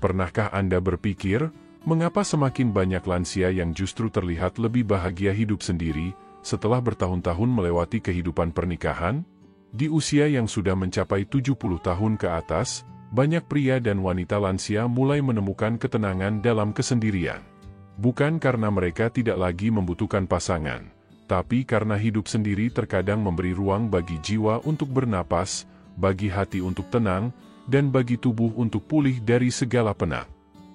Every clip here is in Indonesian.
Pernahkah Anda berpikir, mengapa semakin banyak lansia yang justru terlihat lebih bahagia hidup sendiri setelah bertahun-tahun melewati kehidupan pernikahan? Di usia yang sudah mencapai 70 tahun ke atas, banyak pria dan wanita lansia mulai menemukan ketenangan dalam kesendirian. Bukan karena mereka tidak lagi membutuhkan pasangan, tapi karena hidup sendiri terkadang memberi ruang bagi jiwa untuk bernapas, bagi hati untuk tenang, dan bagi tubuh untuk pulih dari segala penat.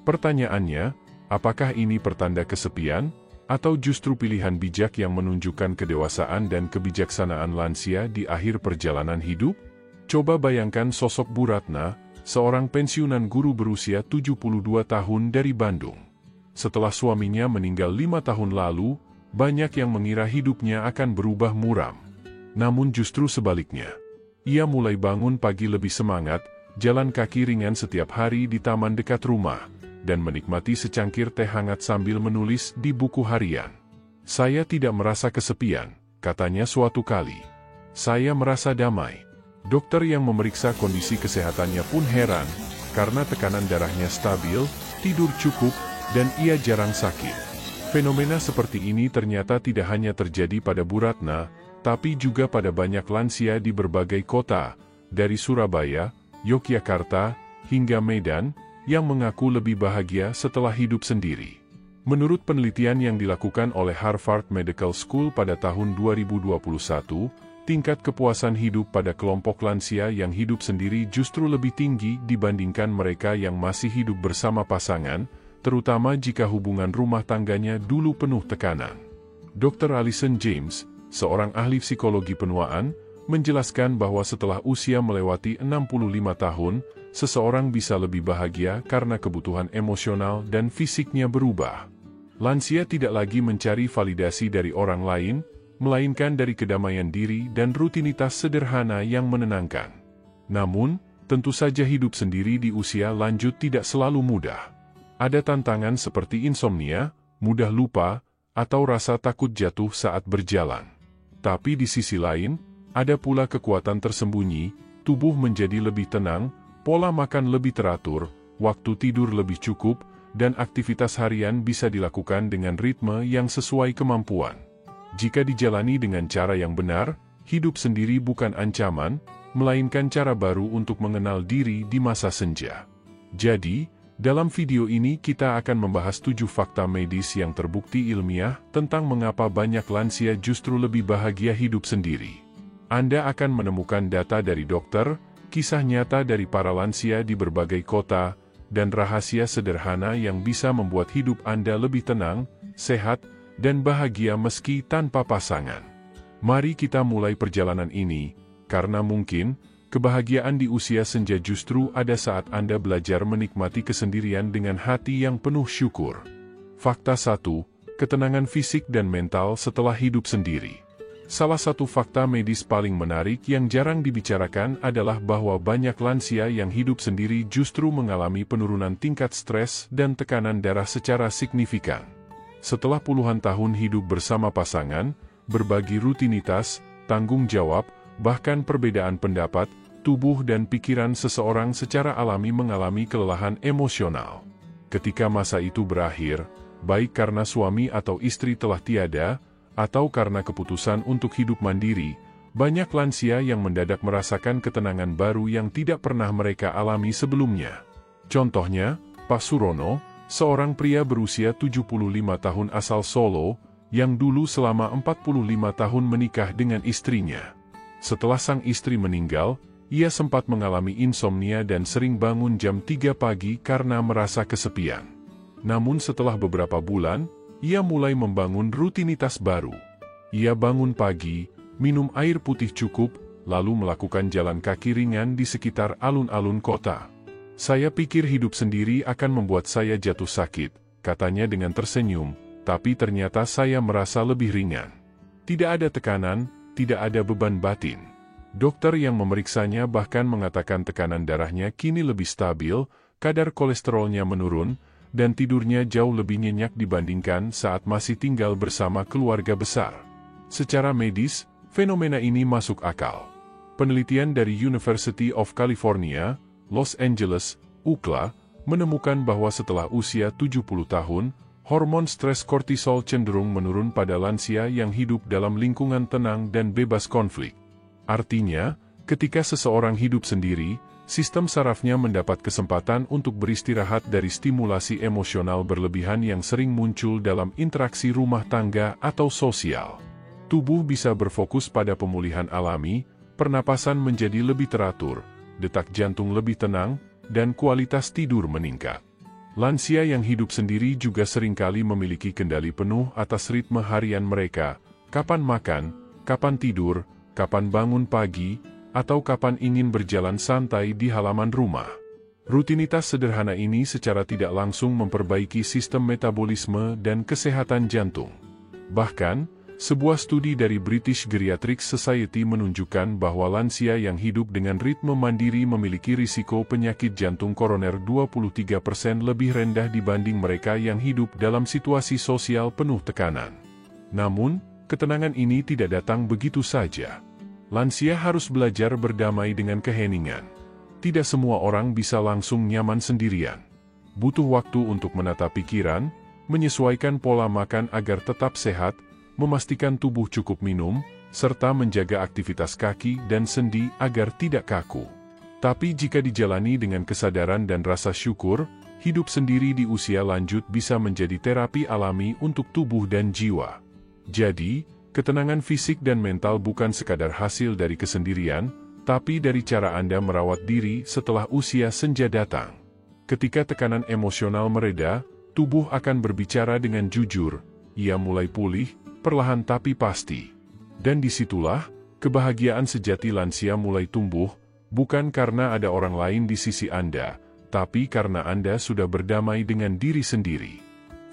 Pertanyaannya, apakah ini pertanda kesepian, atau justru pilihan bijak yang menunjukkan kedewasaan dan kebijaksanaan lansia di akhir perjalanan hidup? Coba bayangkan sosok Bu Ratna, seorang pensiunan guru berusia 72 tahun dari Bandung. Setelah suaminya meninggal 5 tahun lalu, banyak yang mengira hidupnya akan berubah muram. Namun justru sebaliknya. Ia mulai bangun pagi lebih semangat, jalan kaki ringan setiap hari di taman dekat rumah, dan menikmati secangkir teh hangat sambil menulis di buku harian. "Saya tidak merasa kesepian," katanya suatu kali. "Saya merasa damai." Dokter yang memeriksa kondisi kesehatannya pun heran, karena tekanan darahnya stabil, tidur cukup, dan ia jarang sakit. Fenomena seperti ini ternyata tidak hanya terjadi pada Bu Ratna, tapi juga pada banyak lansia di berbagai kota, dari Surabaya, Yogyakarta, hingga Medan, yang mengaku lebih bahagia setelah hidup sendiri. Menurut penelitian yang dilakukan oleh Harvard Medical School pada tahun 2021, tingkat kepuasan hidup pada kelompok lansia yang hidup sendiri justru lebih tinggi dibandingkan mereka yang masih hidup bersama pasangan, terutama jika hubungan rumah tangganya dulu penuh tekanan. Dr. Alison James, seorang ahli psikologi penuaan, menjelaskan bahwa setelah usia melewati 65 tahun, seseorang bisa lebih bahagia karena kebutuhan emosional dan fisiknya berubah. Lansia tidak lagi mencari validasi dari orang lain, melainkan dari kedamaian diri dan rutinitas sederhana yang menenangkan. Namun, tentu saja hidup sendiri di usia lanjut tidak selalu mudah. Ada tantangan seperti insomnia, mudah lupa, atau rasa takut jatuh saat berjalan. Tapi di sisi lain, ada pula kekuatan tersembunyi, tubuh menjadi lebih tenang, pola makan lebih teratur, waktu tidur lebih cukup, dan aktivitas harian bisa dilakukan dengan ritme yang sesuai kemampuan. Jika dijalani dengan cara yang benar, hidup sendiri bukan ancaman, melainkan cara baru untuk mengenal diri di masa senja. Jadi, dalam video ini kita akan membahas 7 fakta medis yang terbukti ilmiah tentang mengapa banyak lansia justru lebih bahagia hidup sendiri. Anda akan menemukan data dari dokter, kisah nyata dari para lansia di berbagai kota, dan rahasia sederhana yang bisa membuat hidup Anda lebih tenang, sehat, dan bahagia meski tanpa pasangan. Mari kita mulai perjalanan ini, karena mungkin kebahagiaan di usia senja justru ada saat Anda belajar menikmati kesendirian dengan hati yang penuh syukur. Fakta 1. Ketenangan fisik dan mental setelah hidup sendiri. Salah satu fakta medis paling menarik yang jarang dibicarakan adalah bahwa banyak lansia yang hidup sendiri justru mengalami penurunan tingkat stres dan tekanan darah secara signifikan. Setelah puluhan tahun hidup bersama pasangan, berbagi rutinitas, tanggung jawab, bahkan perbedaan pendapat, tubuh dan pikiran seseorang secara alami mengalami kelelahan emosional. Ketika masa itu berakhir, baik karena suami atau istri telah tiada, atau karena keputusan untuk hidup mandiri, banyak lansia yang mendadak merasakan ketenangan baru yang tidak pernah mereka alami sebelumnya. Contohnya, Pak Surono, seorang pria berusia 75 tahun asal Solo, yang dulu selama 45 tahun menikah dengan istrinya. Setelah sang istri meninggal, ia sempat mengalami insomnia dan sering bangun jam 3 pagi karena merasa kesepian. Namun setelah beberapa bulan, ia mulai membangun rutinitas baru. Ia bangun pagi, minum air putih cukup, lalu melakukan jalan kaki ringan di sekitar alun-alun kota. "Saya pikir hidup sendiri akan membuat saya jatuh sakit," katanya dengan tersenyum, "tapi ternyata saya merasa lebih ringan. Tidak ada tekanan, tidak ada beban batin." Dokter yang memeriksanya bahkan mengatakan tekanan darahnya kini lebih stabil, kadar kolesterolnya menurun, dan tidurnya jauh lebih nyenyak dibandingkan saat masih tinggal bersama keluarga besar. Secara medis, fenomena ini masuk akal. Penelitian dari University of California, Los Angeles, UCLA, menemukan bahwa setelah usia 70 tahun, hormon stres kortisol cenderung menurun pada lansia yang hidup dalam lingkungan tenang dan bebas konflik. Artinya, ketika seseorang hidup sendiri, sistem sarafnya mendapat kesempatan untuk beristirahat dari stimulasi emosional berlebihan yang sering muncul dalam interaksi rumah tangga atau sosial. Tubuh bisa berfokus pada pemulihan alami, pernapasan menjadi lebih teratur, detak jantung lebih tenang, dan kualitas tidur meningkat. Lansia yang hidup sendiri juga seringkali memiliki kendali penuh atas ritme harian mereka, kapan makan, kapan tidur, kapan bangun pagi, atau kapan ingin berjalan santai di halaman rumah. Rutinitas sederhana ini secara tidak langsung memperbaiki sistem metabolisme dan kesehatan jantung. Bahkan, sebuah studi dari British Geriatric Society menunjukkan bahwa lansia yang hidup dengan ritme mandiri memiliki risiko penyakit jantung koroner 23% lebih rendah dibanding mereka yang hidup dalam situasi sosial penuh tekanan. Namun, ketenangan ini tidak datang begitu saja. Lansia harus belajar berdamai dengan keheningan. Tidak semua orang bisa langsung nyaman sendirian. Butuh waktu untuk menata pikiran, menyesuaikan pola makan agar tetap sehat, memastikan tubuh cukup minum, serta menjaga aktivitas kaki dan sendi agar tidak kaku. Tapi jika dijalani dengan kesadaran dan rasa syukur, hidup sendiri di usia lanjut bisa menjadi terapi alami untuk tubuh dan jiwa. Jadi, ketenangan fisik dan mental bukan sekadar hasil dari kesendirian, tapi dari cara Anda merawat diri setelah usia senja datang. Ketika tekanan emosional mereda, tubuh akan berbicara dengan jujur, ia mulai pulih, perlahan tapi pasti. Dan disitulah, kebahagiaan sejati lansia mulai tumbuh, bukan karena ada orang lain di sisi Anda, tapi karena Anda sudah berdamai dengan diri sendiri.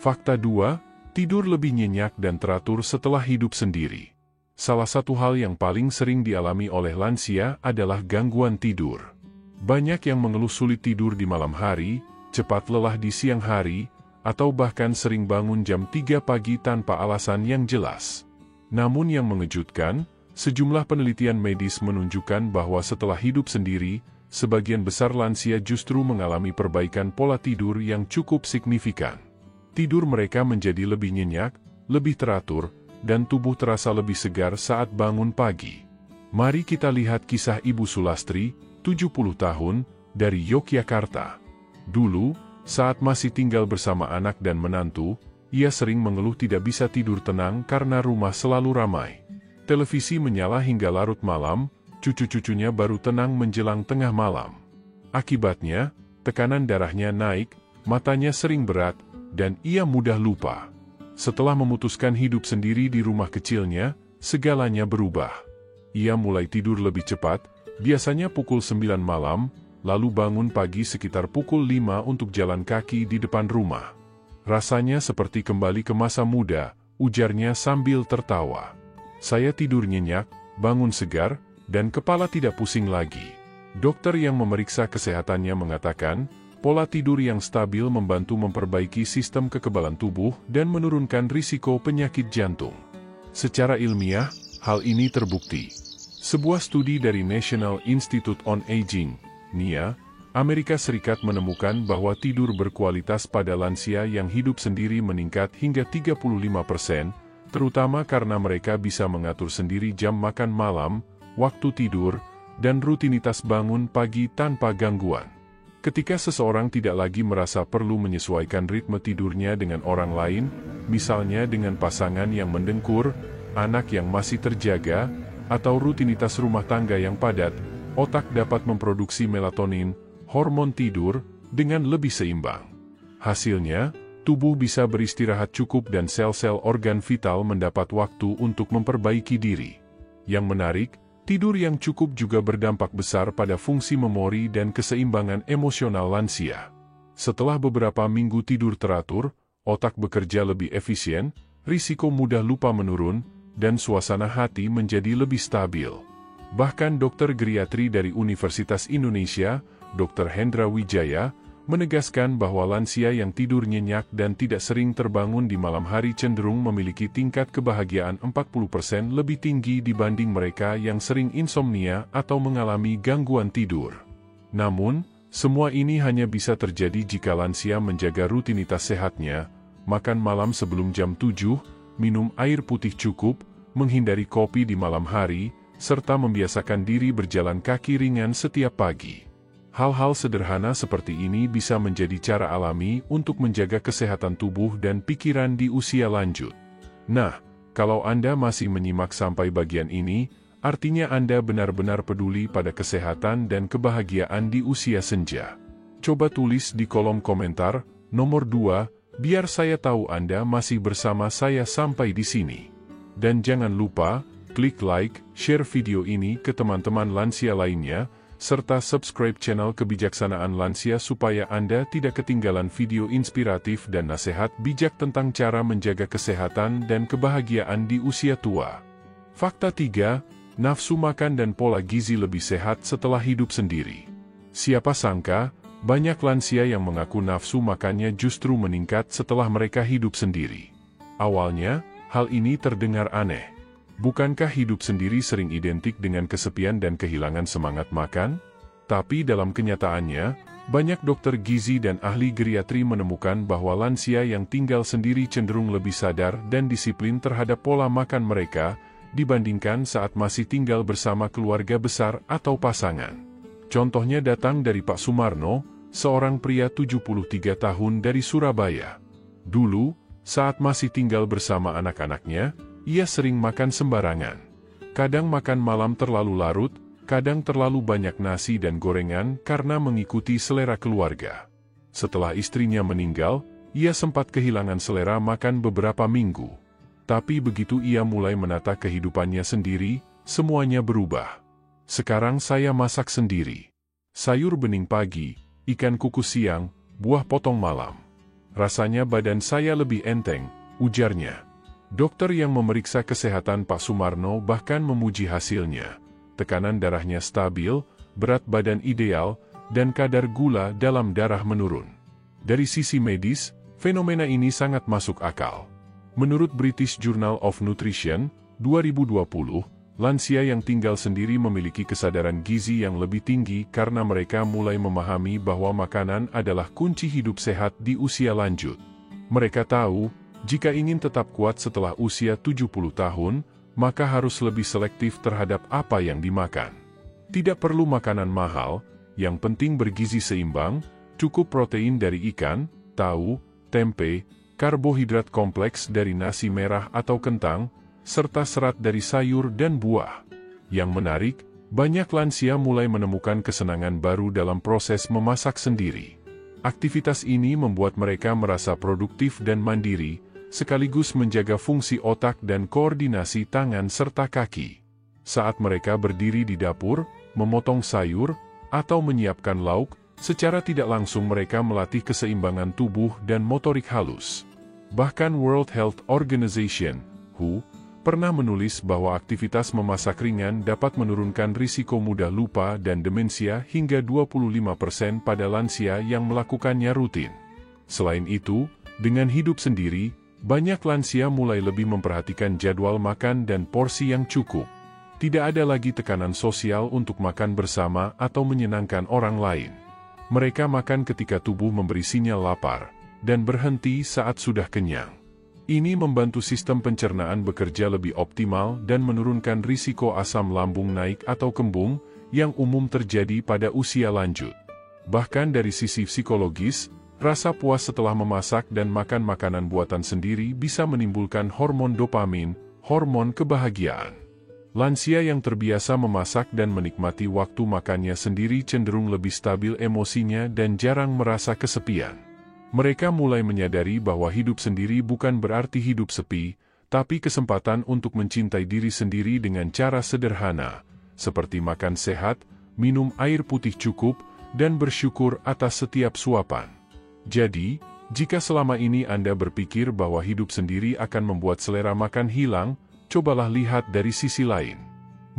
Fakta 2. Tidur lebih nyenyak dan teratur setelah hidup sendiri. Salah satu hal yang paling sering dialami oleh lansia adalah gangguan tidur. Banyak yang mengeluh sulit tidur di malam hari, cepat lelah di siang hari, atau bahkan sering bangun jam 3 pagi tanpa alasan yang jelas. Namun yang mengejutkan, sejumlah penelitian medis menunjukkan bahwa setelah hidup sendiri, sebagian besar lansia justru mengalami perbaikan pola tidur yang cukup signifikan. Tidur mereka menjadi lebih nyenyak, lebih teratur, dan tubuh terasa lebih segar saat bangun pagi. Mari kita lihat kisah Ibu Sulastri, 70 tahun, dari Yogyakarta. Dulu, saat masih tinggal bersama anak dan menantu, ia sering mengeluh tidak bisa tidur tenang karena rumah selalu ramai. Televisi menyala hingga larut malam, cucu-cucunya baru tenang menjelang tengah malam. Akibatnya, tekanan darahnya naik, matanya sering berat, dan ia mudah lupa. Setelah memutuskan hidup sendiri di rumah kecilnya, segalanya berubah. Ia mulai tidur lebih cepat, biasanya pukul 9 malam, lalu bangun pagi sekitar pukul 5 untuk jalan kaki di depan rumah. Rasanya seperti kembali ke masa muda, ujarnya sambil tertawa. Saya tidur nyenyak, bangun segar, dan kepala tidak pusing lagi. Dokter yang memeriksa kesehatannya mengatakan, pola tidur yang stabil membantu memperbaiki sistem kekebalan tubuh dan menurunkan risiko penyakit jantung. Secara ilmiah, hal ini terbukti. Sebuah studi dari National Institute on Aging, NIA, Amerika Serikat menemukan bahwa tidur berkualitas pada lansia yang hidup sendiri meningkat hingga 35%, terutama karena mereka bisa mengatur sendiri jam makan malam, waktu tidur, dan rutinitas bangun pagi tanpa gangguan. Ketika seseorang tidak lagi merasa perlu menyesuaikan ritme tidurnya dengan orang lain, misalnya dengan pasangan yang mendengkur, anak yang masih terjaga, atau rutinitas rumah tangga yang padat, otak dapat memproduksi melatonin, hormon tidur, dengan lebih seimbang. Hasilnya, tubuh bisa beristirahat cukup dan sel-sel organ vital mendapat waktu untuk memperbaiki diri. Yang menarik, tidur yang cukup juga berdampak besar pada fungsi memori dan keseimbangan emosional lansia. Setelah beberapa minggu tidur teratur, otak bekerja lebih efisien, risiko mudah lupa menurun, dan suasana hati menjadi lebih stabil. Bahkan dokter geriatri dari Universitas Indonesia, Dr. Hendra Wijaya, menegaskan bahwa lansia yang tidur nyenyak dan tidak sering terbangun di malam hari cenderung memiliki tingkat kebahagiaan 40% lebih tinggi dibanding mereka yang sering insomnia atau mengalami gangguan tidur. Namun, Semua ini hanya bisa terjadi jika lansia menjaga rutinitas sehatnya, makan malam sebelum jam 7, minum air putih cukup, menghindari kopi di malam hari, serta membiasakan diri berjalan kaki ringan setiap pagi. Hal-hal sederhana seperti ini bisa menjadi cara alami untuk menjaga kesehatan tubuh dan pikiran di usia lanjut. Nah, kalau Anda masih menyimak sampai bagian ini, artinya Anda benar-benar peduli pada kesehatan dan kebahagiaan di usia senja. Coba tulis di kolom komentar, nomor 2, biar saya tahu Anda masih bersama saya sampai di sini. Dan jangan lupa, klik like, share video ini ke teman-teman lansia lainnya, serta subscribe channel Kebijaksanaan Lansia supaya Anda tidak ketinggalan video inspiratif dan nasihat bijak tentang cara menjaga kesehatan dan kebahagiaan di usia tua. Fakta 3, nafsu makan dan pola gizi lebih sehat setelah hidup sendiri. Siapa sangka, banyak lansia yang mengaku nafsu makannya justru meningkat setelah mereka hidup sendiri. Awalnya, hal ini terdengar aneh. Bukankah hidup sendiri sering identik dengan kesepian dan kehilangan semangat makan? Tapi dalam kenyataannya, banyak dokter gizi dan ahli geriatri menemukan bahwa lansia yang tinggal sendiri cenderung lebih sadar dan disiplin terhadap pola makan mereka, dibandingkan saat masih tinggal bersama keluarga besar atau pasangan. Contohnya datang dari Pak Sumarno, seorang pria 73 tahun dari Surabaya. Dulu, saat masih tinggal bersama anak-anaknya, ia sering makan sembarangan. Kadang makan malam terlalu larut, kadang terlalu banyak nasi dan gorengan karena mengikuti selera keluarga. Setelah istrinya meninggal, ia sempat kehilangan selera makan beberapa minggu. Tapi begitu ia mulai menata kehidupannya sendiri, semuanya berubah. Sekarang saya masak sendiri. Sayur bening pagi, ikan kukus siang, buah potong malam. Rasanya badan saya lebih enteng, ujarnya. Dokter yang memeriksa kesehatan Pak Sumarno bahkan memuji hasilnya. Tekanan darahnya stabil, berat badan ideal, dan kadar gula dalam darah menurun. Dari sisi medis, fenomena ini sangat masuk akal. Menurut British Journal of Nutrition, 2020, lansia yang tinggal sendiri memiliki kesadaran gizi yang lebih tinggi karena mereka mulai memahami bahwa makanan adalah kunci hidup sehat di usia lanjut. Mereka tahu, jika ingin tetap kuat setelah usia 70 tahun, maka harus lebih selektif terhadap apa yang dimakan. Tidak perlu makanan mahal, yang penting bergizi seimbang, cukup protein dari ikan, tahu, tempe, karbohidrat kompleks dari nasi merah atau kentang, serta serat dari sayur dan buah. Yang menarik, banyak lansia mulai menemukan kesenangan baru dalam proses memasak sendiri. Aktivitas ini membuat mereka merasa produktif dan mandiri, sekaligus menjaga fungsi otak dan koordinasi tangan serta kaki. Saat mereka berdiri di dapur, memotong sayur, atau menyiapkan lauk, secara tidak langsung mereka melatih keseimbangan tubuh dan motorik halus. Bahkan World Health Organization, WHO, pernah menulis bahwa aktivitas memasak ringan dapat menurunkan risiko mudah lupa dan demensia hingga 25% pada lansia yang melakukannya rutin. Selain itu, dengan hidup sendiri, banyak lansia mulai lebih memperhatikan jadwal makan dan porsi yang cukup. Tidak ada lagi tekanan sosial untuk makan bersama atau menyenangkan orang lain. Mereka makan ketika tubuh memberi sinyal lapar, dan berhenti saat sudah kenyang. Ini membantu sistem pencernaan bekerja lebih optimal dan menurunkan risiko asam lambung naik atau kembung, yang umum terjadi pada usia lanjut. Bahkan dari sisi psikologis, rasa puas setelah memasak dan makan makanan buatan sendiri bisa menimbulkan hormon dopamin, hormon kebahagiaan. Lansia yang terbiasa memasak dan menikmati waktu makannya sendiri cenderung lebih stabil emosinya dan jarang merasa kesepian. Mereka mulai menyadari bahwa hidup sendiri bukan berarti hidup sepi, tapi kesempatan untuk mencintai diri sendiri dengan cara sederhana, seperti makan sehat, minum air putih cukup, dan bersyukur atas setiap suapan. Jadi, jika selama ini Anda berpikir bahwa hidup sendiri akan membuat selera makan hilang, cobalah lihat dari sisi lain.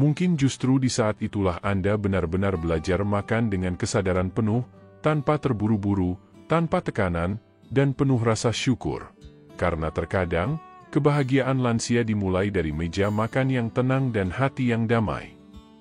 Mungkin justru di saat itulah Anda benar-benar belajar makan dengan kesadaran penuh, tanpa terburu-buru, tanpa tekanan, dan penuh rasa syukur. Karena terkadang, kebahagiaan lansia dimulai dari meja makan yang tenang dan hati yang damai.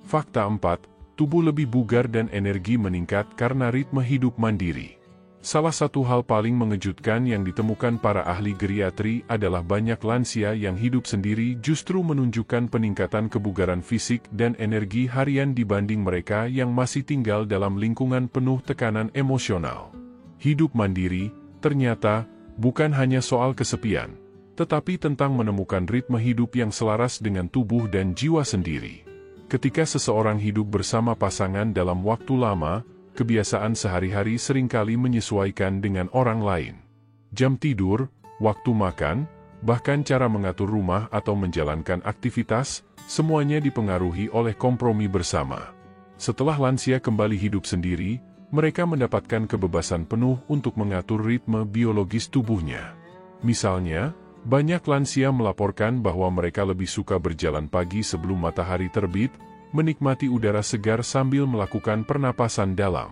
Fakta 4, tubuh lebih bugar dan energi meningkat karena ritme hidup mandiri. Salah satu hal paling mengejutkan yang ditemukan para ahli geriatri adalah banyak lansia yang hidup sendiri justru menunjukkan peningkatan kebugaran fisik dan energi harian dibanding mereka yang masih tinggal dalam lingkungan penuh tekanan emosional. Hidup mandiri, ternyata, bukan hanya soal kesepian, tetapi tentang menemukan ritme hidup yang selaras dengan tubuh dan jiwa sendiri. Ketika seseorang hidup bersama pasangan dalam waktu lama, kebiasaan sehari-hari seringkali menyesuaikan dengan orang lain. Jam tidur, waktu makan, bahkan cara mengatur rumah atau menjalankan aktivitas, semuanya dipengaruhi oleh kompromi bersama. Setelah lansia kembali hidup sendiri, mereka mendapatkan kebebasan penuh untuk mengatur ritme biologis tubuhnya. Misalnya, banyak lansia melaporkan bahwa mereka lebih suka berjalan pagi sebelum matahari terbit, menikmati udara segar sambil melakukan pernapasan dalam.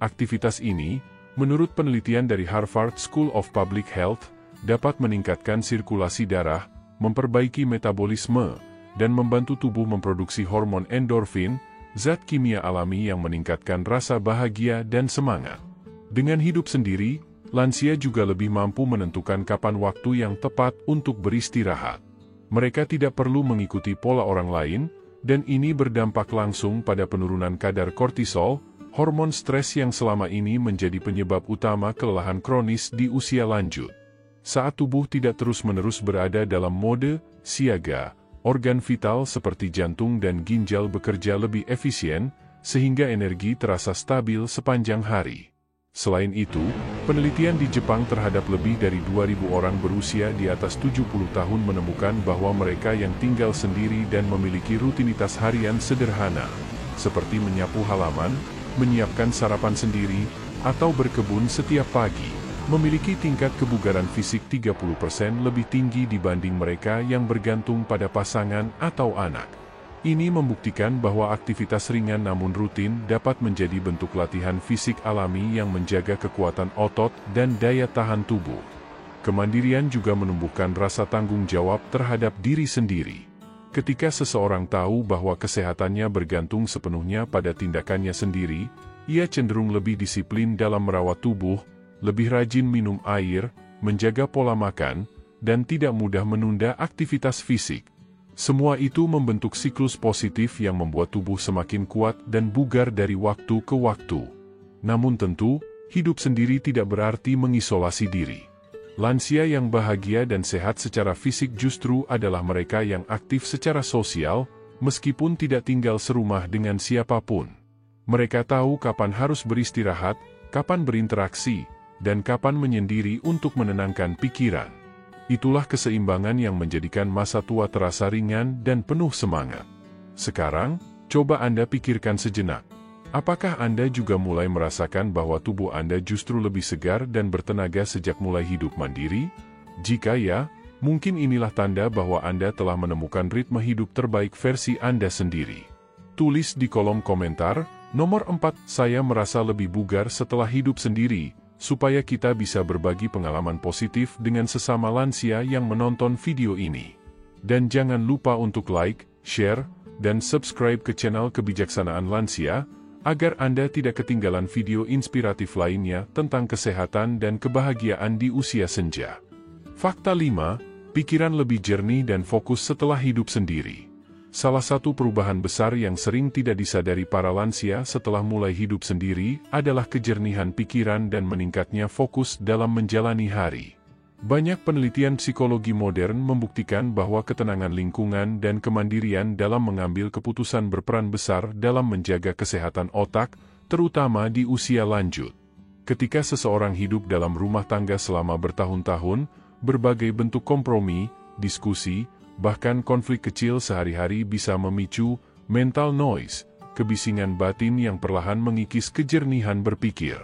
Aktivitas ini, menurut penelitian dari Harvard School of Public Health, dapat meningkatkan sirkulasi darah, memperbaiki metabolisme, dan membantu tubuh memproduksi hormon endorfin, zat kimia alami yang meningkatkan rasa bahagia dan semangat. Dengan hidup sendiri, lansia juga lebih mampu menentukan kapan waktu yang tepat untuk beristirahat. Mereka tidak perlu mengikuti pola orang lain, dan ini berdampak langsung pada penurunan kadar kortisol, hormon stres yang selama ini menjadi penyebab utama kelelahan kronis di usia lanjut. Saat tubuh tidak terus-menerus berada dalam mode siaga, organ vital seperti jantung dan ginjal bekerja lebih efisien, sehingga energi terasa stabil sepanjang hari. Selain itu, penelitian di Jepang terhadap lebih dari 2.000 orang berusia di atas 70 tahun menemukan bahwa mereka yang tinggal sendiri dan memiliki rutinitas harian sederhana, seperti menyapu halaman, menyiapkan sarapan sendiri, atau berkebun setiap pagi, memiliki tingkat kebugaran fisik 30% lebih tinggi dibanding mereka yang bergantung pada pasangan atau anak. Ini membuktikan bahwa aktivitas ringan namun rutin dapat menjadi bentuk latihan fisik alami yang menjaga kekuatan otot dan daya tahan tubuh. Kemandirian juga menumbuhkan rasa tanggung jawab terhadap diri sendiri. Ketika seseorang tahu bahwa kesehatannya bergantung sepenuhnya pada tindakannya sendiri, ia cenderung lebih disiplin dalam merawat tubuh, lebih rajin minum air, menjaga pola makan, dan tidak mudah menunda aktivitas fisik. Semua itu membentuk siklus positif yang membuat tubuh semakin kuat dan bugar dari waktu ke waktu. Namun tentu, hidup sendiri tidak berarti mengisolasi diri. Lansia yang bahagia dan sehat secara fisik justru adalah mereka yang aktif secara sosial, meskipun tidak tinggal serumah dengan siapapun. Mereka tahu kapan harus beristirahat, kapan berinteraksi, dan kapan menyendiri untuk menenangkan pikiran. Itulah keseimbangan yang menjadikan masa tua terasa ringan dan penuh semangat. Sekarang, coba Anda pikirkan sejenak. Apakah Anda juga mulai merasakan bahwa tubuh Anda justru lebih segar dan bertenaga sejak mulai hidup mandiri? Jika ya, mungkin inilah tanda bahwa Anda telah menemukan ritme hidup terbaik versi Anda sendiri. Tulis di kolom komentar, nomor 4, saya merasa lebih bugar setelah hidup sendiri, supaya kita bisa berbagi pengalaman positif dengan sesama lansia yang menonton video ini. Dan jangan lupa untuk like, share, dan subscribe ke channel Kebijaksanaan Lansia, agar Anda tidak ketinggalan video inspiratif lainnya tentang kesehatan dan kebahagiaan di usia senja. Fakta 5, pikiran lebih jernih dan fokus setelah hidup sendiri. Salah satu perubahan besar yang sering tidak disadari para lansia setelah mulai hidup sendiri adalah kejernihan pikiran dan meningkatnya fokus dalam menjalani hari. Banyak penelitian psikologi modern membuktikan bahwa ketenangan lingkungan dan kemandirian dalam mengambil keputusan berperan besar dalam menjaga kesehatan otak, terutama di usia lanjut. Ketika seseorang hidup dalam rumah tangga selama bertahun-tahun, berbagai bentuk kompromi, diskusi, bahkan konflik kecil sehari-hari bisa memicu mental noise, kebisingan batin yang perlahan mengikis kejernihan berpikir.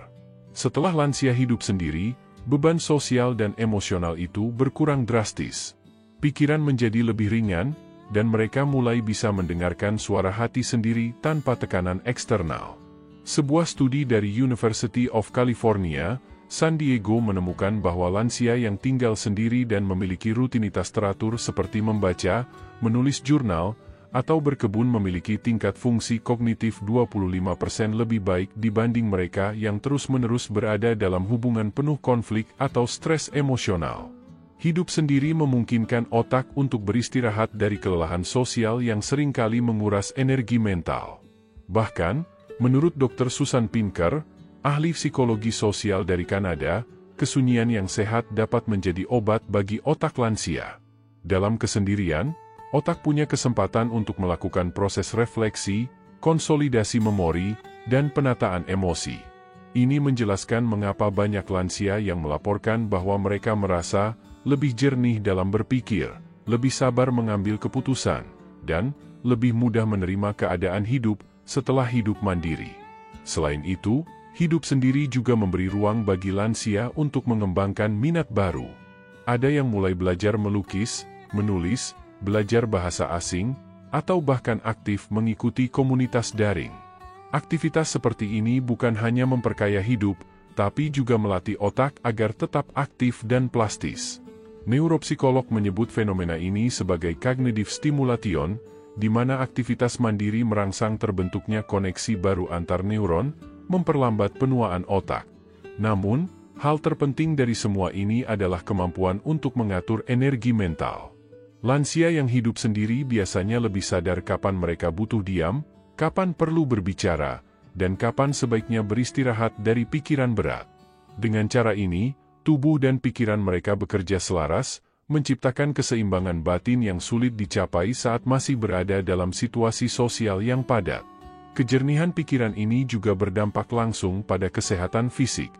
Setelah lansia hidup sendiri, beban sosial dan emosional itu berkurang drastis. Pikiran menjadi lebih ringan, dan mereka mulai bisa mendengarkan suara hati sendiri tanpa tekanan eksternal. Sebuah studi dari University of California, San Diego menemukan bahwa lansia yang tinggal sendiri dan memiliki rutinitas teratur seperti membaca, menulis jurnal, atau berkebun memiliki tingkat fungsi kognitif 25% lebih baik dibanding mereka yang terus-menerus berada dalam hubungan penuh konflik atau stres emosional. Hidup sendiri memungkinkan otak untuk beristirahat dari kelelahan sosial yang seringkali menguras energi mental. Bahkan, menurut Dr. Susan Pinker, ahli psikologi sosial dari Kanada, kesunyian yang sehat dapat menjadi obat bagi otak lansia. Dalam kesendirian, otak punya kesempatan untuk melakukan proses refleksi, konsolidasi memori, dan penataan emosi. Ini menjelaskan mengapa banyak lansia yang melaporkan bahwa mereka merasa lebih jernih dalam berpikir, lebih sabar mengambil keputusan, dan lebih mudah menerima keadaan hidup setelah hidup mandiri. Selain itu, hidup sendiri juga memberi ruang bagi lansia untuk mengembangkan minat baru. Ada yang mulai belajar melukis, menulis, belajar bahasa asing, atau bahkan aktif mengikuti komunitas daring. Aktivitas seperti ini bukan hanya memperkaya hidup, tapi juga melatih otak agar tetap aktif dan plastis. Neuropsikolog menyebut fenomena ini sebagai cognitive stimulation, di mana aktivitas mandiri merangsang terbentuknya koneksi baru antar neuron, memperlambat penuaan otak. Namun, hal terpenting dari semua ini adalah kemampuan untuk mengatur energi mental. Lansia yang hidup sendiri biasanya lebih sadar kapan mereka butuh diam, kapan perlu berbicara, dan kapan sebaiknya beristirahat dari pikiran berat. Dengan cara ini, tubuh dan pikiran mereka bekerja selaras, menciptakan keseimbangan batin yang sulit dicapai saat masih berada dalam situasi sosial yang padat. Kejernihan pikiran ini juga berdampak langsung pada kesehatan fisik.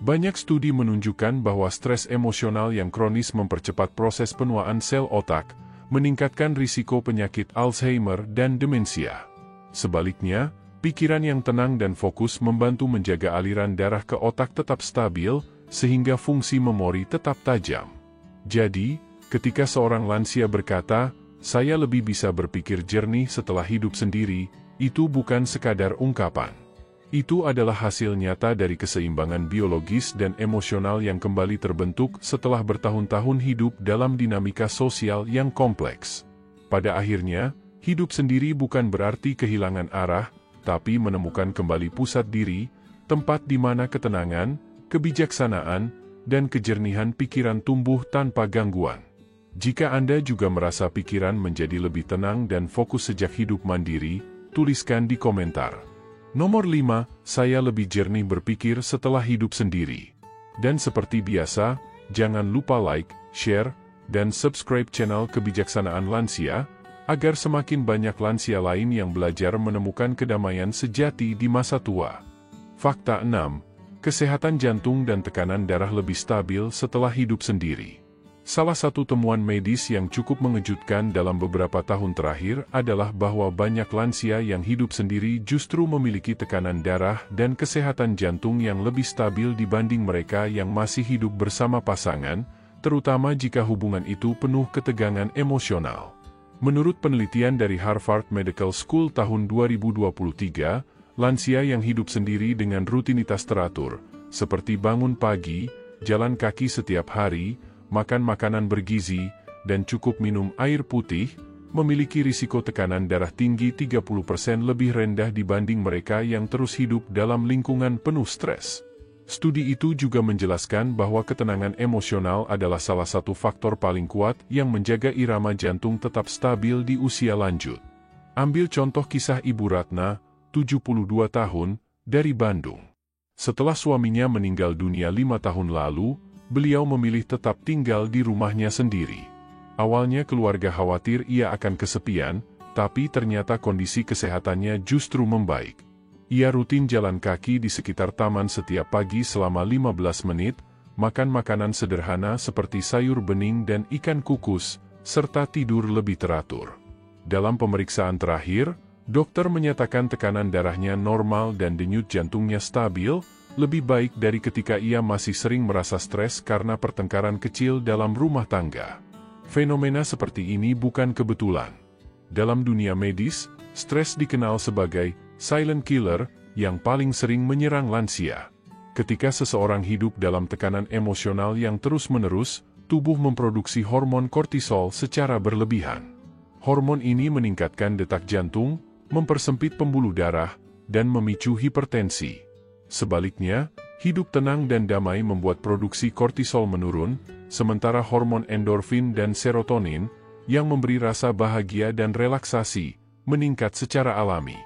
Banyak studi menunjukkan bahwa stres emosional yang kronis mempercepat proses penuaan sel otak, meningkatkan risiko penyakit Alzheimer dan demensia. Sebaliknya, pikiran yang tenang dan fokus membantu menjaga aliran darah ke otak tetap stabil, sehingga fungsi memori tetap tajam. Jadi, ketika seorang lansia berkata, "Saya lebih bisa berpikir jernih setelah hidup sendiri," itu bukan sekadar ungkapan. Itu adalah hasil nyata dari keseimbangan biologis dan emosional yang kembali terbentuk setelah bertahun-tahun hidup dalam dinamika sosial yang kompleks. Pada akhirnya, hidup sendiri bukan berarti kehilangan arah, tapi menemukan kembali pusat diri, tempat di mana ketenangan, kebijaksanaan, dan kejernihan pikiran tumbuh tanpa gangguan. Jika Anda juga merasa pikiran menjadi lebih tenang dan fokus sejak hidup mandiri, tuliskan di komentar. Nomor 5, saya lebih jernih berpikir setelah hidup sendiri. Dan seperti biasa, jangan lupa like, share, dan subscribe channel Kebijaksanaan Lansia, agar semakin banyak lansia lain yang belajar menemukan kedamaian sejati di masa tua. Fakta 6. Kesehatan jantung dan tekanan darah lebih stabil setelah hidup sendiri. Salah satu temuan medis yang cukup mengejutkan dalam beberapa tahun terakhir adalah bahwa banyak lansia yang hidup sendiri justru memiliki tekanan darah dan kesehatan jantung yang lebih stabil dibanding mereka yang masih hidup bersama pasangan, terutama jika hubungan itu penuh ketegangan emosional. Menurut penelitian dari Harvard Medical School tahun 2023, lansia yang hidup sendiri dengan rutinitas teratur, seperti bangun pagi, jalan kaki setiap hari, makan makanan bergizi, dan cukup minum air putih, memiliki risiko tekanan darah tinggi 30% lebih rendah dibanding mereka yang terus hidup dalam lingkungan penuh stres. Studi itu juga menjelaskan bahwa ketenangan emosional adalah salah satu faktor paling kuat yang menjaga irama jantung tetap stabil di usia lanjut. Ambil contoh kisah Ibu Ratna, 72 tahun, dari Bandung. Setelah suaminya meninggal dunia 5 tahun lalu, beliau memilih tetap tinggal di rumahnya sendiri. Awalnya keluarga khawatir ia akan kesepian, tapi ternyata kondisi kesehatannya justru membaik. Ia rutin jalan kaki di sekitar taman setiap pagi selama 15 menit, makan makanan sederhana seperti sayur bening dan ikan kukus, serta tidur lebih teratur. Dalam pemeriksaan terakhir, dokter menyatakan tekanan darahnya normal dan denyut jantungnya stabil, lebih baik dari ketika ia masih sering merasa stres karena pertengkaran kecil dalam rumah tangga. Fenomena seperti ini bukan kebetulan. Dalam dunia medis, stres dikenal sebagai silent killer yang paling sering menyerang lansia. Ketika seseorang hidup dalam tekanan emosional yang terus-menerus, tubuh memproduksi hormon kortisol secara berlebihan. Hormon ini meningkatkan detak jantung, mempersempit pembuluh darah, dan memicu hipertensi. Sebaliknya, hidup tenang dan damai membuat produksi kortisol menurun, sementara hormon endorfin dan serotonin, yang memberi rasa bahagia dan relaksasi, meningkat secara alami.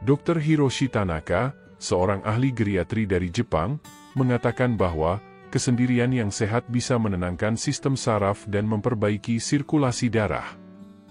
Dr. Hiroshi Tanaka, seorang ahli geriatri dari Jepang, mengatakan bahwa kesendirian yang sehat bisa menenangkan sistem saraf dan memperbaiki sirkulasi darah.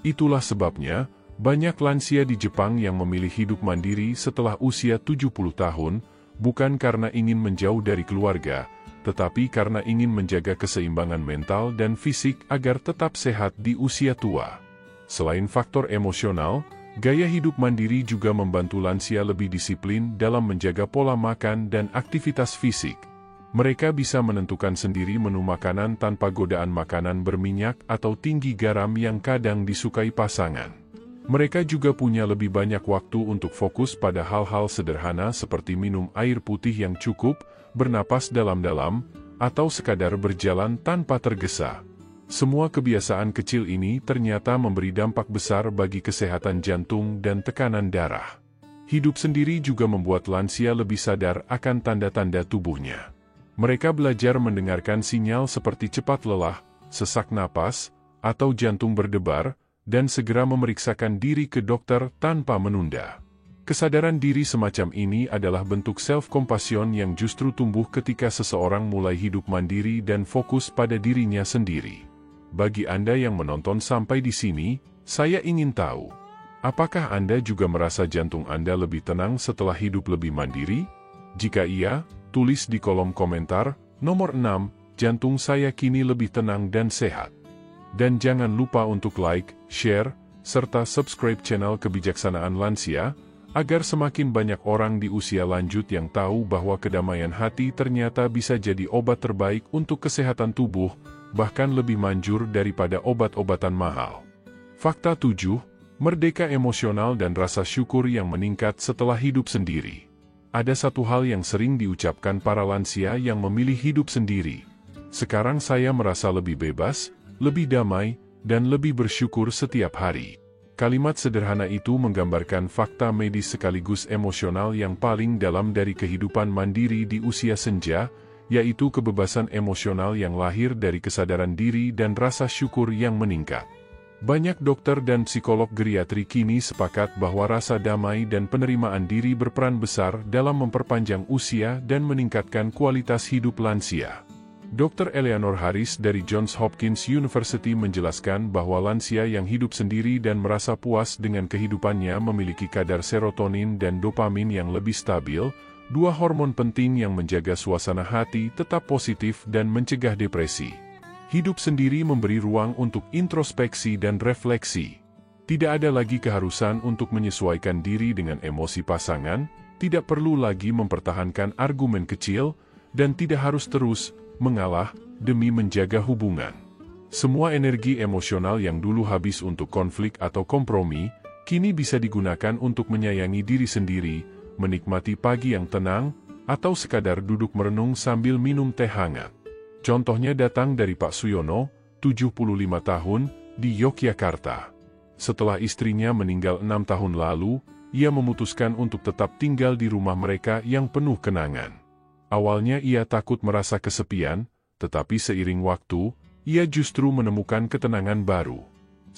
Itulah sebabnya, banyak lansia di Jepang yang memilih hidup mandiri setelah usia 70 tahun, bukan karena ingin menjauh dari keluarga, tetapi karena ingin menjaga keseimbangan mental dan fisik agar tetap sehat di usia tua. Selain faktor emosional, gaya hidup mandiri juga membantu lansia lebih disiplin dalam menjaga pola makan dan aktivitas fisik. Mereka bisa menentukan sendiri menu makanan tanpa godaan makanan berminyak atau tinggi garam yang kadang disukai pasangan. Mereka juga punya lebih banyak waktu untuk fokus pada hal-hal sederhana seperti minum air putih yang cukup, bernapas dalam-dalam, atau sekadar berjalan tanpa tergesa. Semua kebiasaan kecil ini ternyata memberi dampak besar bagi kesehatan jantung dan tekanan darah. Hidup sendiri juga membuat lansia lebih sadar akan tanda-tanda tubuhnya. Mereka belajar mendengarkan sinyal seperti cepat lelah, sesak napas, atau jantung berdebar, dan segera memeriksakan diri ke dokter tanpa menunda. Kesadaran diri semacam ini adalah bentuk self-compassion yang justru tumbuh ketika seseorang mulai hidup mandiri dan fokus pada dirinya sendiri. Bagi Anda yang menonton sampai di sini, saya ingin tahu, apakah Anda juga merasa jantung Anda lebih tenang setelah hidup lebih mandiri? Jika iya, tulis di kolom komentar. Nomor 6, jantung saya kini lebih tenang dan sehat. Dan jangan lupa untuk like, share, serta subscribe channel Kebijaksanaan Lansia, agar semakin banyak orang di usia lanjut yang tahu bahwa kedamaian hati ternyata bisa jadi obat terbaik untuk kesehatan tubuh, bahkan lebih manjur daripada obat-obatan mahal. Fakta 7, merdeka emosional dan rasa syukur yang meningkat setelah hidup sendiri. Ada satu hal yang sering diucapkan para lansia yang memilih hidup sendiri. Sekarang saya merasa lebih bebas, lebih damai, dan lebih bersyukur setiap hari. Kalimat sederhana itu menggambarkan fakta medis sekaligus emosional yang paling dalam dari kehidupan mandiri di usia senja, yaitu kebebasan emosional yang lahir dari kesadaran diri dan rasa syukur yang meningkat. Banyak dokter dan psikolog geriatri kini sepakat bahwa rasa damai dan penerimaan diri berperan besar dalam memperpanjang usia dan meningkatkan kualitas hidup lansia. Dr. Eleanor Harris dari Johns Hopkins University menjelaskan bahwa lansia yang hidup sendiri dan merasa puas dengan kehidupannya memiliki kadar serotonin dan dopamin yang lebih stabil, dua hormon penting yang menjaga suasana hati tetap positif dan mencegah depresi. Hidup sendiri memberi ruang untuk introspeksi dan refleksi. Tidak ada lagi keharusan untuk menyesuaikan diri dengan emosi pasangan, tidak perlu lagi mempertahankan argumen kecil, dan tidak harus terus mengalah demi menjaga hubungan. Semua energi emosional yang dulu habis untuk konflik atau kompromi, kini bisa digunakan untuk menyayangi diri sendiri, menikmati pagi yang tenang, atau sekadar duduk merenung sambil minum teh hangat. Contohnya datang dari Pak Suyono, 75 tahun, di Yogyakarta. Setelah istrinya meninggal 6 tahun lalu, ia memutuskan untuk tetap tinggal di rumah mereka yang penuh kenangan. Awalnya ia takut merasa kesepian, tetapi seiring waktu, ia justru menemukan ketenangan baru.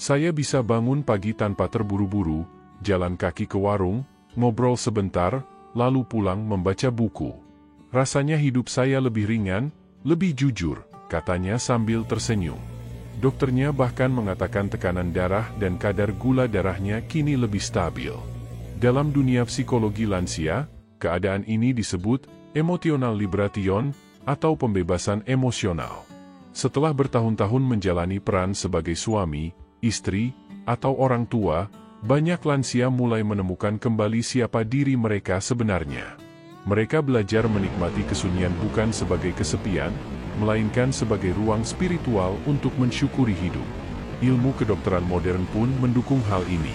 Saya bisa bangun pagi tanpa terburu-buru, jalan kaki ke warung, ngobrol sebentar, lalu pulang membaca buku. Rasanya hidup saya lebih ringan, lebih jujur, katanya sambil tersenyum. Dokternya bahkan mengatakan tekanan darah dan kadar gula darahnya kini lebih stabil. Dalam dunia psikologi lansia, keadaan ini disebut emotional liberation atau pembebasan emosional. Setelah bertahun-tahun menjalani peran sebagai suami, istri, atau orang tua, banyak lansia mulai menemukan kembali siapa diri mereka sebenarnya. Mereka belajar menikmati kesunyian bukan sebagai kesepian, melainkan sebagai ruang spiritual untuk mensyukuri hidup. Ilmu kedokteran modern pun mendukung hal ini.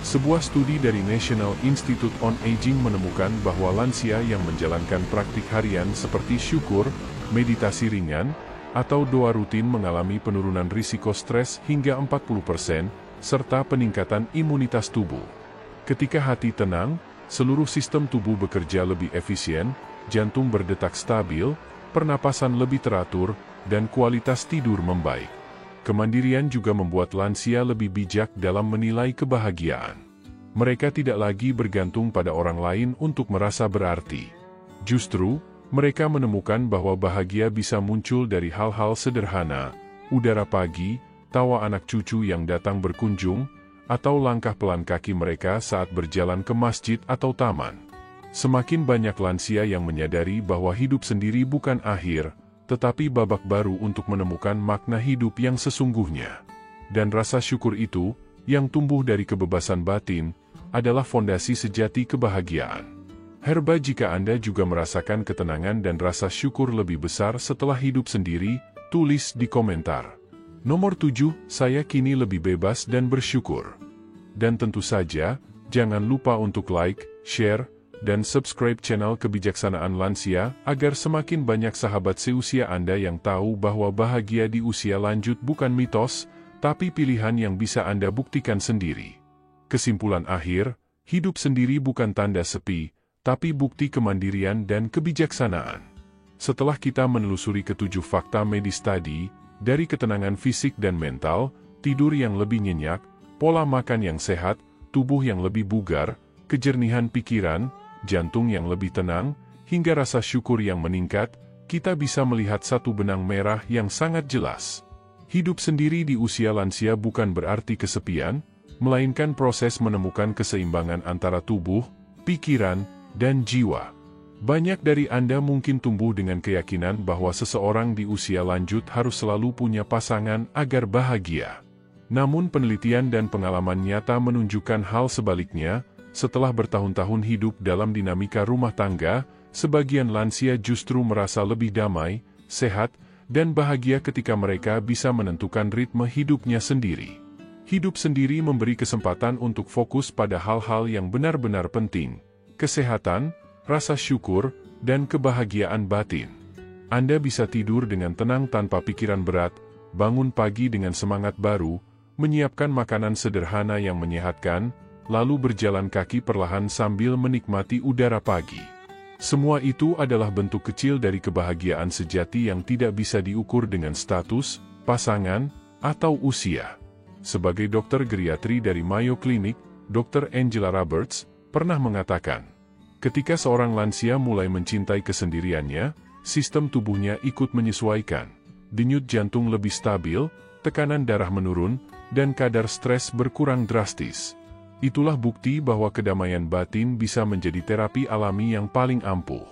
Sebuah studi dari National Institute on Aging menemukan bahwa lansia yang menjalankan praktik harian seperti syukur, meditasi ringan, atau doa rutin mengalami penurunan risiko stres hingga 40%, serta peningkatan imunitas tubuh. Ketika hati tenang, seluruh sistem tubuh bekerja lebih efisien, jantung berdetak stabil, pernapasan lebih teratur, dan kualitas tidur membaik. Kemandirian juga membuat lansia lebih bijak dalam menilai kebahagiaan. Mereka tidak lagi bergantung pada orang lain untuk merasa berarti. Justru, mereka menemukan bahwa bahagia bisa muncul dari hal-hal sederhana, udara pagi, tawa anak cucu yang datang berkunjung, atau langkah pelan kaki mereka saat berjalan ke masjid atau taman. Semakin banyak lansia yang menyadari bahwa hidup sendiri bukan akhir, tetapi babak baru untuk menemukan makna hidup yang sesungguhnya. Dan rasa syukur itu, yang tumbuh dari kebebasan batin, adalah fondasi sejati kebahagiaan. Herba, jika Anda juga merasakan ketenangan dan rasa syukur lebih besar setelah hidup sendiri, tulis di komentar. Nomor 7, saya kini lebih bebas dan bersyukur. Dan tentu saja, jangan lupa untuk like, share, dan subscribe channel Kebijaksanaan Lansia agar semakin banyak sahabat seusia Anda yang tahu bahwa bahagia di usia lanjut bukan mitos, tapi pilihan yang bisa Anda buktikan sendiri. Kesimpulan akhir, hidup sendiri bukan tanda sepi, tapi bukti kemandirian dan kebijaksanaan. Setelah kita menelusuri ketujuh fakta medis tadi, dari ketenangan fisik dan mental, tidur yang lebih nyenyak, pola makan yang sehat, tubuh yang lebih bugar, kejernihan pikiran, jantung yang lebih tenang, hingga rasa syukur yang meningkat, kita bisa melihat satu benang merah yang sangat jelas. Hidup sendiri di usia lansia bukan berarti kesepian, melainkan proses menemukan keseimbangan antara tubuh, pikiran, dan jiwa. Banyak dari Anda mungkin tumbuh dengan keyakinan bahwa seseorang di usia lanjut harus selalu punya pasangan agar bahagia. Namun penelitian dan pengalaman nyata menunjukkan hal sebaliknya. Setelah bertahun-tahun hidup dalam dinamika rumah tangga, sebagian lansia justru merasa lebih damai, sehat, dan bahagia ketika mereka bisa menentukan ritme hidupnya sendiri. Hidup sendiri memberi kesempatan untuk fokus pada hal-hal yang benar-benar penting, kesehatan, rasa syukur, dan kebahagiaan batin. Anda bisa tidur dengan tenang tanpa pikiran berat, bangun pagi dengan semangat baru, menyiapkan makanan sederhana yang menyehatkan, lalu berjalan kaki perlahan sambil menikmati udara pagi. Semua itu adalah bentuk kecil dari kebahagiaan sejati yang tidak bisa diukur dengan status, pasangan, atau usia. Sebagai dokter geriatri dari Mayo Clinic, Dr. Angela Roberts, pernah mengatakan, ketika seorang lansia mulai mencintai kesendiriannya, sistem tubuhnya ikut menyesuaikan. Denyut jantung lebih stabil, tekanan darah menurun, dan kadar stres berkurang drastis. Itulah bukti bahwa kedamaian batin bisa menjadi terapi alami yang paling ampuh.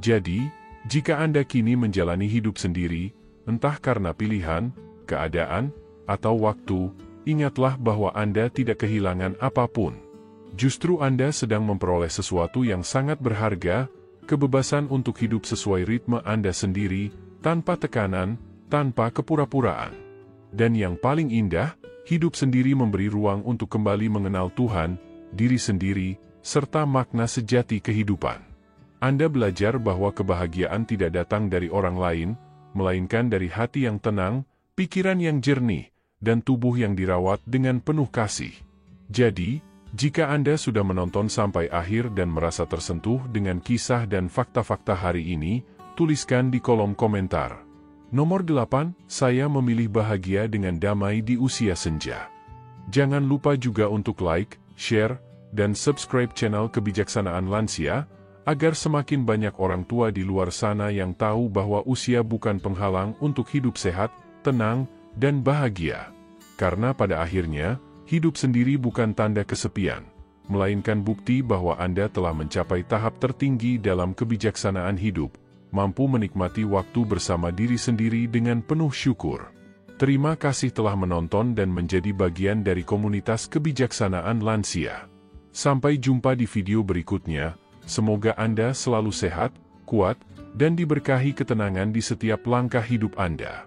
Jadi, jika Anda kini menjalani hidup sendiri, entah karena pilihan, keadaan, atau waktu, ingatlah bahwa Anda tidak kehilangan apapun. Justru Anda sedang memperoleh sesuatu yang sangat berharga, kebebasan untuk hidup sesuai ritme Anda sendiri, tanpa tekanan, tanpa kepura-puraan. Dan yang paling indah, hidup sendiri memberi ruang untuk kembali mengenal Tuhan, diri sendiri, serta makna sejati kehidupan. Anda belajar bahwa kebahagiaan tidak datang dari orang lain, melainkan dari hati yang tenang, pikiran yang jernih, dan tubuh yang dirawat dengan penuh kasih. Jadi, jika Anda sudah menonton sampai akhir dan merasa tersentuh dengan kisah dan fakta-fakta hari ini, tuliskan di kolom komentar. Nomor 8, saya memilih bahagia dengan damai di usia senja. Jangan lupa juga untuk like, share, dan subscribe channel Kebijaksanaan Lansia, agar semakin banyak orang tua di luar sana yang tahu bahwa usia bukan penghalang untuk hidup sehat, tenang, dan bahagia. Karena pada akhirnya, hidup sendiri bukan tanda kesepian, melainkan bukti bahwa Anda telah mencapai tahap tertinggi dalam kebijaksanaan hidup, mampu menikmati waktu bersama diri sendiri dengan penuh syukur. Terima kasih telah menonton dan menjadi bagian dari komunitas Kebijaksanaan Lansia. Sampai jumpa di video berikutnya, semoga Anda selalu sehat, kuat, dan diberkahi ketenangan di setiap langkah hidup Anda.